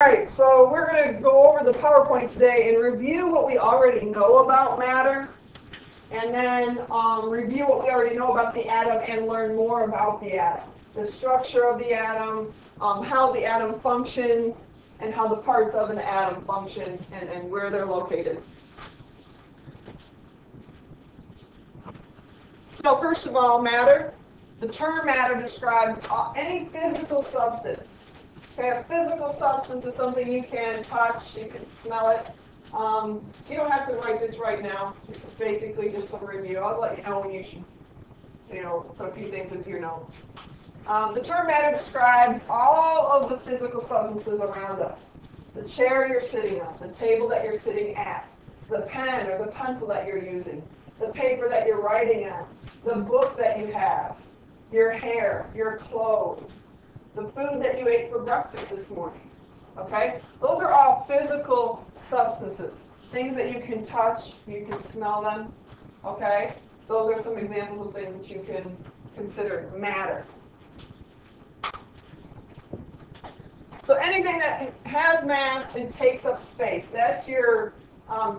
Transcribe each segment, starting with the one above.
Alright, so we're going to go over the PowerPoint today and review what we already know about matter, and then review what we already know about the atom and learn more about the atom. The structure of the atom, how the atom functions, and how the parts of an atom function and where they're located. So first of all, matter. The term matter describes any physical substance. Okay, a physical substance is something you can touch, you can smell it. You don't have to write this right now. This is basically just some review. I'll let you know when you should, put a few things into your notes. The term matter describes all of the physical substances around us. The chair you're sitting on, the table that you're sitting at, the pen or the pencil that you're using, the paper that you're writing on, the book that you have, your hair, your clothes, the food that you ate for breakfast this morning. Okay? Those are all physical substances. Things that you can touch, you can smell them. Okay? Those are some examples of things that you can consider matter. So anything that has mass and takes up space, that's your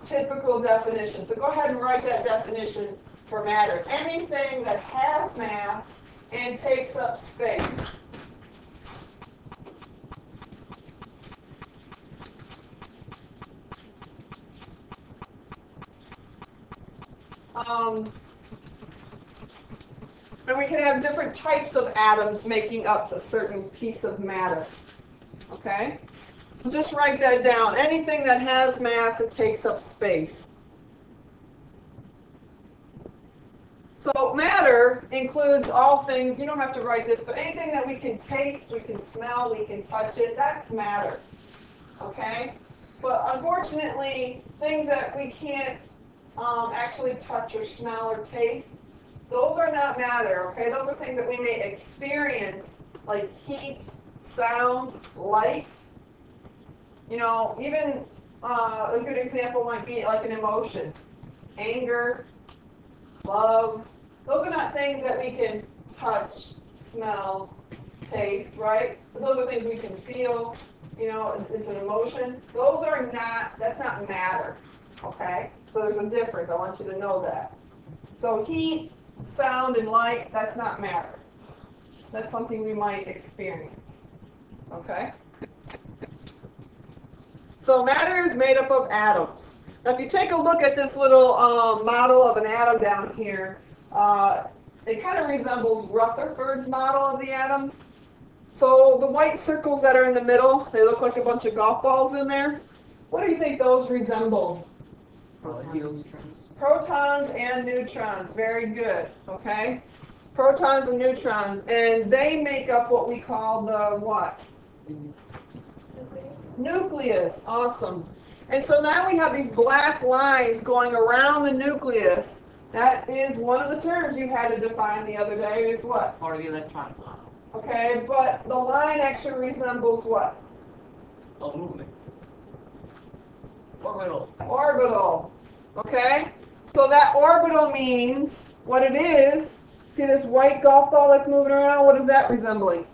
typical definition. So go ahead and write that definition for matter. Anything that has mass and takes up space. And we can have different types of atoms making up a certain piece of matter. Okay? So just write that down. Anything that has mass and takes up space. So matter includes all things, you don't have to write this, but anything that we can taste, we can smell, we can touch it, that's matter. Okay? But unfortunately, things that we can't actually touch or smell or taste, those are not matter, okay? Those are things that we may experience, like heat, sound, light. Even a good example might be like an emotion. Anger, love. Those are not things that we can touch, smell, taste, right? But those are things we can feel. It's an emotion. That's not matter, okay? So there's a difference. I want you to know that. So heat, sound, and light, that's not matter. That's something we might experience, okay? So matter is made up of atoms. Now if you take a look at this little model of an atom down here, it kind of resembles Rutherford's model of the atom. So the white circles that are in the middle, they look like a bunch of golf balls in there. What do you think those resemble? Neutrons. Protons and neutrons. Very good. Okay? Protons and neutrons. And they make up what we call the what? Nucleus. Awesome. And so now we have these black lines going around the nucleus. That is one of the terms you had to define the other day is what? Or the electronic model. Okay, but the line actually resembles what? A movement. Orbital. Orbital. Okay? So that orbital means what it is. See this white golf ball that's moving around? What is that resembling?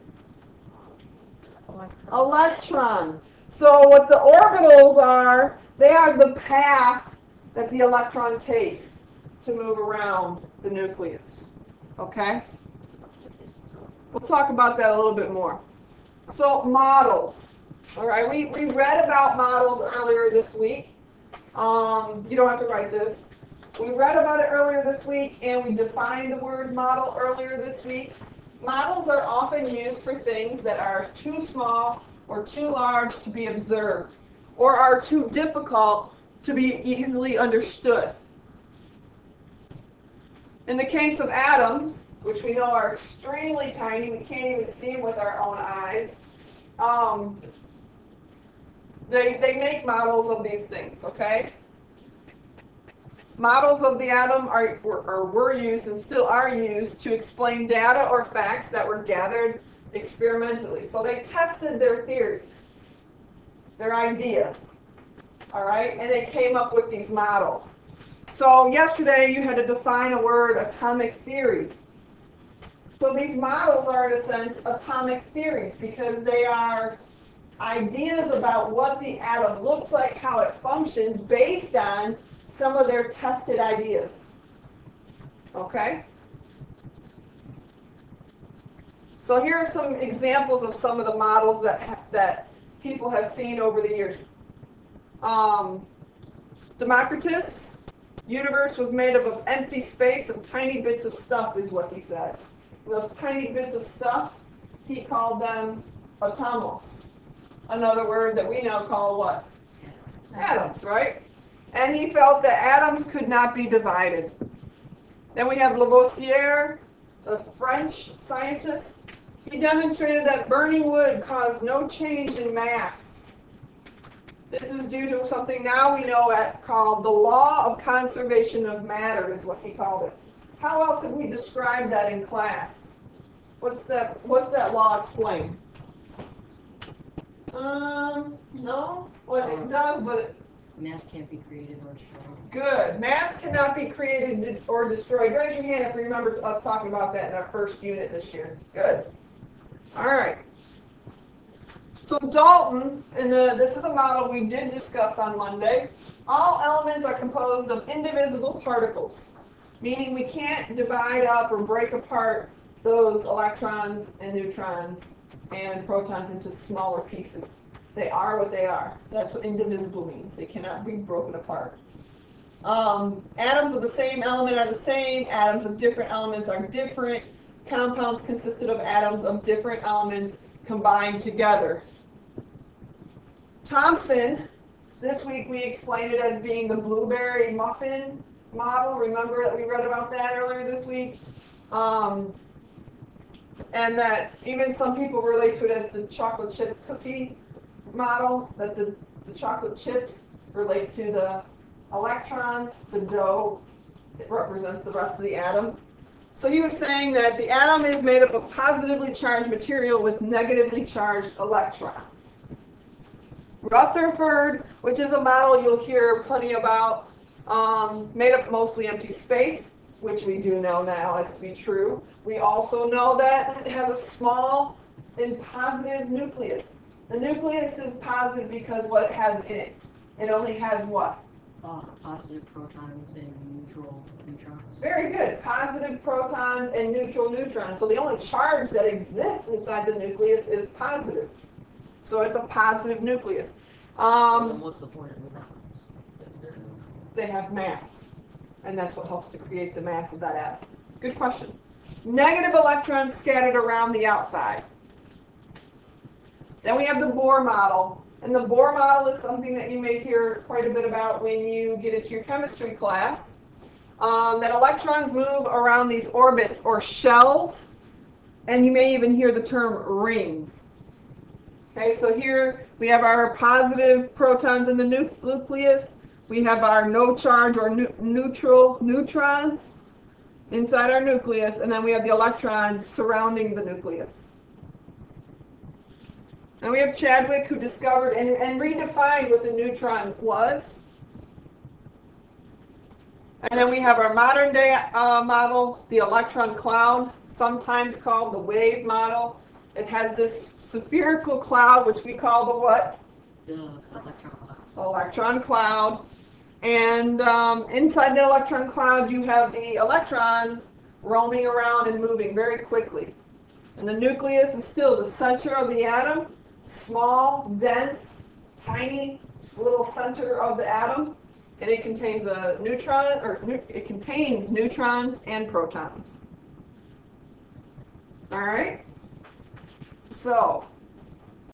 Electron. So what the orbitals are, they are the path that the electron takes to move around the nucleus. Okay? We'll talk about that a little bit more. So models. All right, we read about models earlier this week. You don't have to write this. We read about it earlier this week, and we defined the word model earlier this week. Models are often used for things that are too small or too large to be observed, or are too difficult to be easily understood. In the case of atoms, which we know are extremely tiny, we can't even see them with our own eyes, they make models of these things, okay? Models of the atom were used and still are used to explain data or facts that were gathered experimentally. So they tested their theories, their ideas, all right? And they came up with these models. So yesterday you had to define a word, atomic theory. So these models are, in a sense, atomic theories because they are ideas about what the atom looks like, how it functions, based on some of their tested ideas. Okay? So here are some examples of some of the models that people have seen over the years. Democritus, universe was made up of empty space of tiny bits of stuff, is what he said. Those tiny bits of stuff, he called them atomos. Another word that we now call what? Atoms, right? And he felt that atoms could not be divided. Then we have Lavoisier, a French scientist. He demonstrated that burning wood caused no change in mass. This is due to something now we know called the law of conservation of matter, is what he called it. How else have we described that in class? What's that law explain? No? Well, it does, but Mass can't be created or destroyed. good. Mass cannot be created or destroyed. Raise your hand if you remember us talking about that in our first unit this year. Good. All right. So Dalton, this is a model we did discuss on Monday. All elements are composed of indivisible particles, meaning we can't divide up or break apart those electrons and neutrons and protons into smaller pieces. They are what they are. That's what indivisible means. They cannot be broken apart. Atoms of the same element are the same. Atoms of different elements are different. Compounds consisted of atoms of different elements combined together. Thomson, this week we explained it as being the blueberry muffin model. Remember that we read about that earlier this week? And that even some people relate to it as the chocolate chip cookie model, that the chocolate chips relate to the electrons, the dough, it represents the rest of the atom. So he was saying that the atom is made up of positively charged material with negatively charged electrons. Rutherford, which is a model you'll hear plenty about, made up mostly empty space, which we do know now as to be true. We also know that it has a small and positive nucleus. The nucleus is positive because what it has in it. It only has what? Positive protons and neutral neutrons. Very good. Positive protons and neutral neutrons. So the only charge that exists inside the nucleus is positive. So it's a positive nucleus. Then what's the point of neutrons? If they're neutral. They have mass. And that's what helps to create the mass of that atom. Good question. Negative electrons scattered around the outside. Then we have the Bohr model. And the Bohr model is something that you may hear quite a bit about when you get into your chemistry class. That electrons move around these orbits or shells, and you may even hear the term rings. Okay, so here we have our positive protons in the nucleus. We have our no charge or neutral neutrons inside our nucleus, and then we have the electrons surrounding the nucleus. And we have Chadwick, who discovered and redefined what the neutron was. And then we have our modern day model, the electron cloud, sometimes called the wave model. It has this spherical cloud, which we call the what? The electron cloud. Electron cloud. And inside the electron cloud, you have the electrons roaming around and moving very quickly. And the nucleus is still the center of the atom. Small, dense, tiny little center of the atom, and it contains a neutron, it contains neutrons and protons. All right. So